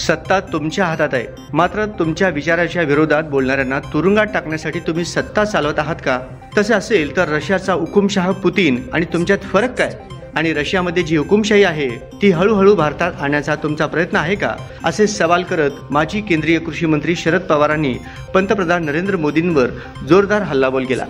सत्ता तुमच्या हातात आहे, मात्र तुमच्या विचाराच्या विरोधात बोलणाऱ्यांना तुरुंगात टाकण्यासाठी तुम्ही सत्ता चालवत आहात का? तसे असेल तर रशियाचा हुकुमशाह पुतीन आणि तुमच्यात फरक काय? आणि रशियामध्ये जी हुकुमशाही आहे ती हळूहळू भारतात आणण्याचा तुमचा प्रयत्न आहे का? असे सवाल करत माजी केंद्रीय कृषी मंत्री शरद पवारांनी पंतप्रधान नरेंद्र मोदींवर जोरदार हल्लाबोल केला.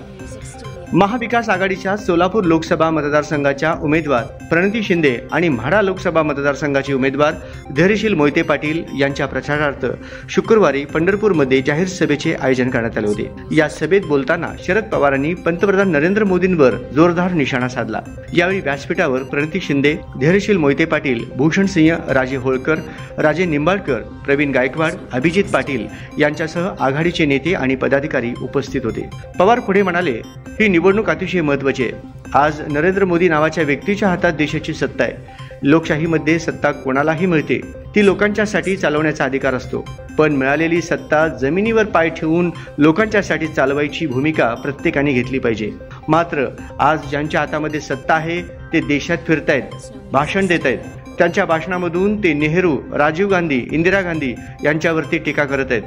महाविकास आघाडीच्या सोलापूर लोकसभा मतदारसंघाच्या उमेदवार प्रणिती शिंदे आणि म्हाडा लोकसभा मतदारसंघाचे उमेदवार धैर्यशील मोहिते पाटील यांच्या प्रचारार्थ शुक्रवारी पंढरपूरमध्ये जाहीर सभेचे आयोजन करण्यात आले होते. या सभेत बोलताना शरद पवारांनी पंतप्रधान नरेंद्र मोदींवर जोरदार निशाणा साधला. यावेळी व्यासपीठावर प्रणिती शिंदे, धैर्यशील मोहिते पाटील, भूषण सिंह, राजे होळकर, राजे निंबाळकर, प्रवीण गायकवाड, अभिजित पाटील यांच्यासह आघाडीचे नेते आणि पदाधिकारी उपस्थित होते. पवार पुढे म्हणाले, ही निवडणूक अतिशय महत्त्वाची आहे. आज नरेंद्र मोदी नावाच्या व्यक्तीच्या हातात देशाची सत्ता आहे. लोकशाहीमध्ये सत्ता कोणालाही मिळते, ती लोकांच्यासाठी चालवण्याचा अधिकार असतो. पण मिळालेली सत्ता जमिनीवर पाय ठेवून लोकांच्यासाठी चालवायची भूमिका प्रत्येकाने घेतली पाहिजे. मात्र आज ज्यांच्या हातामध्ये सत्ता आहे ते देशात फिरतायत, भाषण देत आहेत. त्यांच्या भाषणामधून ते नेहरू, राजीव गांधी, इंदिरा गांधी यांच्यावरती टीका करत आहेत.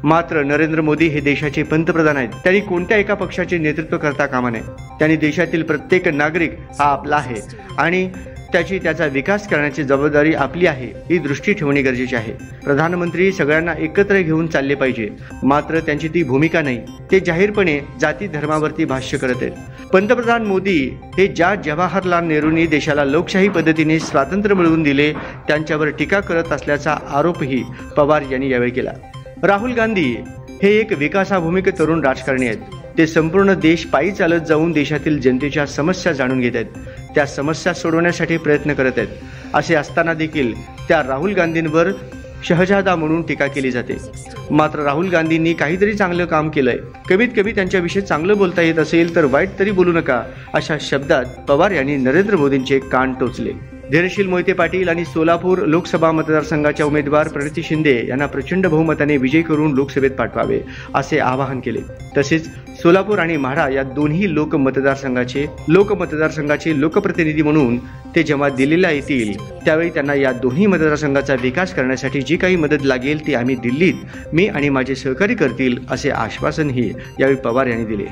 मात्र नरेंद्र मोदी हे देशाचे पंतप्रधान आहेत. त्यांनी कोणत्या एका पक्षाचे नेतृत्व करता कामा नये. त्यांनी देशातील प्रत्येक नागरिक हा आपला आहे आणि त्याचा विकास करण्याची जबाबदारी आपली आहे, ही दृष्टी ठेवणे गरजेचे आहे. प्रधानमंत्री सगळ्यांना एकत्र घेऊन चालले पाहिजे, मात्र त्यांची ती भूमिका नाही. ते जाहीरपणे जाती धर्मावरती भाष्य करत आहेत. पंतप्रधान मोदी हे ज्या जवाहरलाल नेहरूंनी देशाला लोकशाही पद्धतीने स्वातंत्र्य मिळवून दिले त्यांच्यावर टीका करत असल्याचा आरोपही पवार यांनी यावेळी केला. राहुल गांधी हे एक विकासाभूमिक तरुण राजकारणी आहेत. ते संपूर्ण देश पायी चालत जाऊन देशातील जनतेच्या समस्या जाणून घेत आहेत, त्या समस्या सोडवण्यासाठी प्रयत्न करत आहेत. असे असताना देखील त्या राहुल गांधींवर शहजादा म्हणून टीका केली जाते. मात्र राहुल गांधींनी काहीतरी चांगलं काम केलंय, कमीत कमी त्यांच्याविषयी चांगलं बोलता येत असेल तर वाईट तरी बोलू नका, अशा शब्दात पवार यांनी नरेंद्र मोदींचे कान टोचले. धैर्यशील मोहिते पाटील आणि सोलापूर लोकसभा मतदारसंघाच्या उमेदवार प्रणिती शिंदे यांना प्रचंड बहुमताने विजयी करून लोकसभेत पाठवावे असे आवाहन केले. तसेच सोलापूर आणि म्हाडा या दोन्ही लोकमतदारसंघाचे लोकप्रतिनिधी म्हणून ते जेव्हा दिल्लीला येतील त्यावेळी त्यांना या दोन्ही मतदारसंघाचा विकास करण्यासाठी जी काही मदत लागेल ती आम्ही दिल्लीत मी आणि माझे सहकारी करतील असे आश्वासनही यावेळी पवार यांनी दिले.